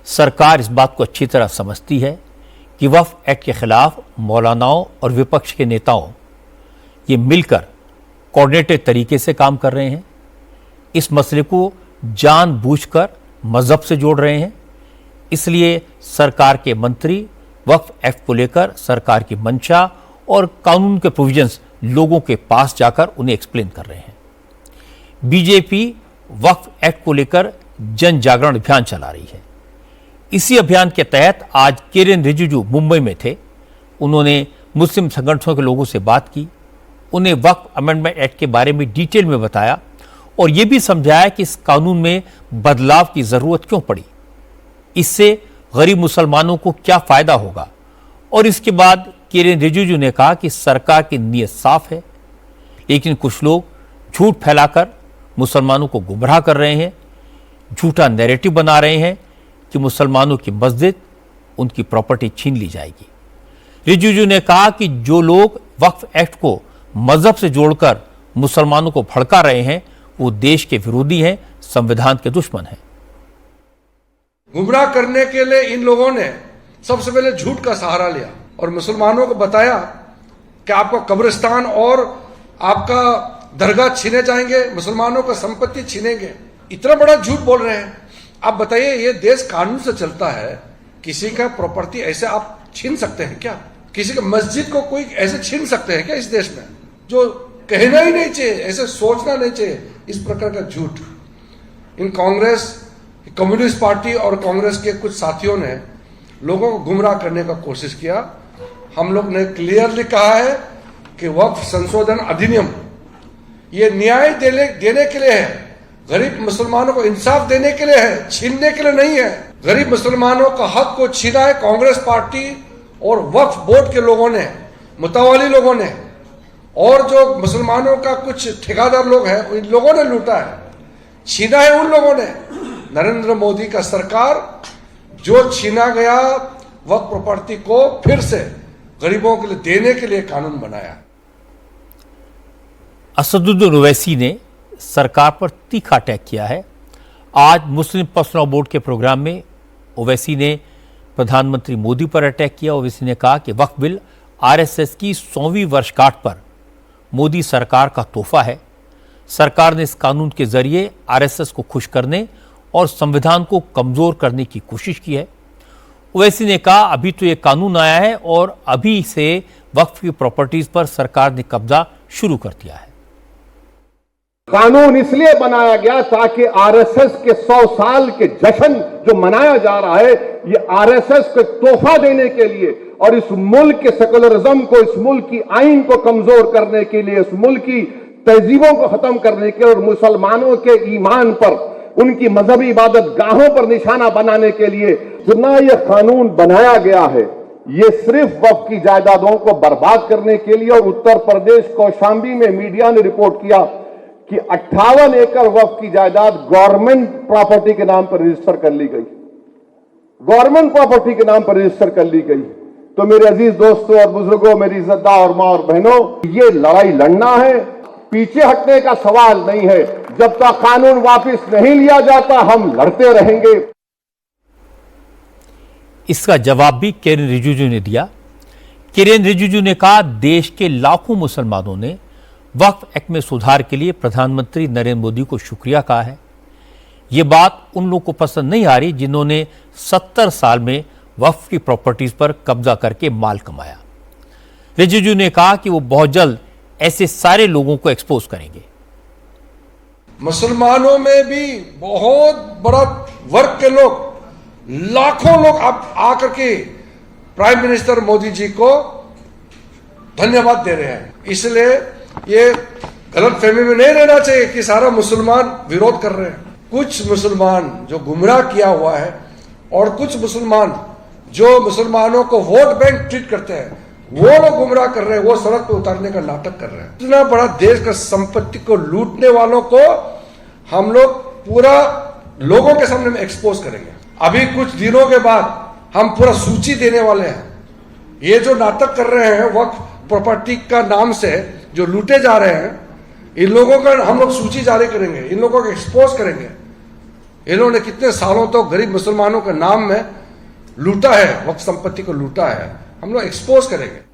सरकार इस बात को अच्छी तरह समझती है कि वक्फ एक्ट के खिलाफ मौलानाओं और विपक्ष के नेताओं ये मिलकर कोऑर्डिनेटेड तरीके से काम कर रहे हैं। इस मसले को जानबूझकर मजहब से जोड़ रहे हैं। इसलिए सरकार के मंत्री वक्फ एक्ट को लेकर सरकार की मंशा और कानून के प्रोविजंस लोगों के पास जाकर उन्हें एक्सप्लेन कर रहे हैं। बीजेपी वक्फ एक्ट को लेकर जन जागरण अभियान चला रही है। इसी अभियान के तहत आज किरेन रिजिजू मुंबई में थे। उन्होंने मुस्लिम संगठनों के लोगों से बात की, उन्हें वक्फ अमेंडमेंट एक्ट के बारे में डिटेल में बताया और यह भी समझाया कि इस कानून में बदलाव की जरूरत क्यों पड़ी, इससे गरीब मुसलमानों को क्या फायदा होगा। और इसके बाद किरेन रिजिजू ने कहा कि सरकार की नीयत साफ है, लेकिन कुछ लोग झूठ फैलाकर मुसलमानों को गुमराह कर रहे हैं, झूठा नैरेटिव बना रहे हैं कि मुसलमानों की मस्जिद, उनकी प्रॉपर्टी छीन ली जाएगी। रिजिजू ने कहा कि जो लोग वक्फ एक्ट को मजहब से जोड़कर मुसलमानों को भड़का रहे हैं वो देश के विरोधी हैं, संविधान के दुश्मन हैं। गुमराह करने के लिए इन लोगों ने सबसे पहले झूठ का सहारा लिया और मुसलमानों को बताया कि आपका कब्रिस्तान और आपका दरगाह छीने जाएंगे, मुसलमानों का संपत्ति छीनेंगे। इतना बड़ा झूठ बोल रहे हैं। आप बताइए, ये देश कानून से चलता है, किसी का प्रॉपर्टी ऐसे आप छीन सकते हैं क्या? किसी का मस्जिद को कोई ऐसे छीन सकते हैं क्या इस देश में? जो कहना ही नहीं चाहिए, ऐसे सोचना नहीं चाहिए। इस प्रकार का झूठ इन कांग्रेस, कम्युनिस्ट पार्टी और कांग्रेस के कुछ साथियों ने लोगों को गुमराह करने का कोशिश किया। हम लोग ने क्लियरली कहा है कि वक्फ संशोधन अधिनियम ये न्याय देने के लिए है, गरीब मुसलमानों को इंसाफ देने के लिए है, छीनने के लिए नहीं है। गरीब मुसलमानों का हक को छीना है कांग्रेस पार्टी और वक्फ बोर्ड के लोगों ने, मुतावाली लोगों ने, और जो मुसलमानों का कुछ ठेकेदार लोग हैं उन लोगों ने लूटा है, छीना है उन लोगों ने। नरेंद्र मोदी का सरकार जो छीना गया वक्फ प्रॉपर्टी को फिर से गरीबों के लिए देने के लिए कानून बनाया। असदुद्दीन ओवैसी ने सरकार पर तीखा अटैक किया है। आज मुस्लिम पर्सनल बोर्ड के प्रोग्राम में ओवैसी ने प्रधानमंत्री मोदी पर अटैक किया। ओवैसी ने कहा कि वक्फ बिल आरएसएस की 100वीं वर्षगांठ पर मोदी सरकार का तोहफा है। सरकार ने इस कानून के जरिए आरएसएस को खुश करने और संविधान को कमजोर करने की कोशिश की है। ओवैसी ने कहा अभी तो ये कानून आया है और अभी से वक्फ की प्रॉपर्टीज पर सरकार ने कब्जा शुरू कर दिया है। कानून इसलिए बनाया गया ताकि आरएसएस के 100 साल के जश्न जो मनाया जा रहा है, ये आरएसएस को तोहफा देने के लिए और इस मुल्क के सेकुलरिज्म को, इस मुल्क की आइन को कमजोर करने के लिए, इस मुल्क की तहजीबों को खत्म करने के लिए और मुसलमानों के ईमान पर, उनकी मजहबी इबादत गाहों पर निशाना बनाने के लिए जितना यह कानून बनाया गया है, ये सिर्फ वक्फ की जायदादों को बर्बाद करने के लिए। और उत्तर प्रदेश कौशाम्बी में मीडिया ने रिपोर्ट किया कि 58 एकड़ वक्फ की जायदाद गवर्नमेंट प्रॉपर्टी के नाम पर रजिस्टर कर ली गई, गवर्नमेंट प्रॉपर्टी के नाम पर रजिस्टर कर ली गई। तो मेरे अजीज दोस्तों और बुजुर्गों, मेरी इज्जतदार और मां और बहनों, ये लड़ाई लड़ना है, पीछे हटने का सवाल नहीं है। जब तक कानून वापस नहीं लिया जाता हम लड़ते रहेंगे। इसका जवाब भी किरेन रिजिजू ने दिया। किरेन रिजिजू ने कहा देश के लाखों मुसलमानों ने वक्फ एक्ट में सुधार के लिए प्रधानमंत्री नरेंद्र मोदी को शुक्रिया कहा है। यह बात उन लोगों को पसंद नहीं आ रही जिन्होंने 70 साल में वक्फ की प्रॉपर्टीज पर कब्जा करके माल कमाया। रिजिजू ने कहा कि वो बहुत जल्द ऐसे सारे लोगों को एक्सपोज करेंगे। मुसलमानों में भी बहुत बड़ा वर्ग के लोग, लाखों लोग आप आकर के प्राइम मिनिस्टर मोदी जी को धन्यवाद दे रहे हैं। इसलिए ये गलत फहमी में नहीं रहना चाहिए कि सारा मुसलमान विरोध कर रहे हैं। कुछ मुसलमान जो गुमराह किया हुआ है और कुछ मुसलमान जो मुसलमानों को वोट बैंक ट्रीट करते हैं, वो लोग गुमराह कर रहे हैं, वो सड़क पर उतारने का नाटक कर रहे हैं। इतना बड़ा देश का संपत्ति को लूटने वालों को हम लोग पूरा लोगों के सामने में एक्सपोज करेंगे। अभी कुछ दिनों के बाद हम पूरा सूची देने वाले हैं। ये जो नाटक कर रहे हैं वक्फ प्रॉपर्टी का नाम से जो लूटे जा रहे हैं, इन लोगों का हम लोग सूची जारी करेंगे, इन लोगों को एक्सपोज करेंगे। इन्होंने कितने सालों तो गरीब मुसलमानों के नाम में लूटा है, वक्फ संपत्ति को लूटा है, हम लोग एक्सपोज करेंगे।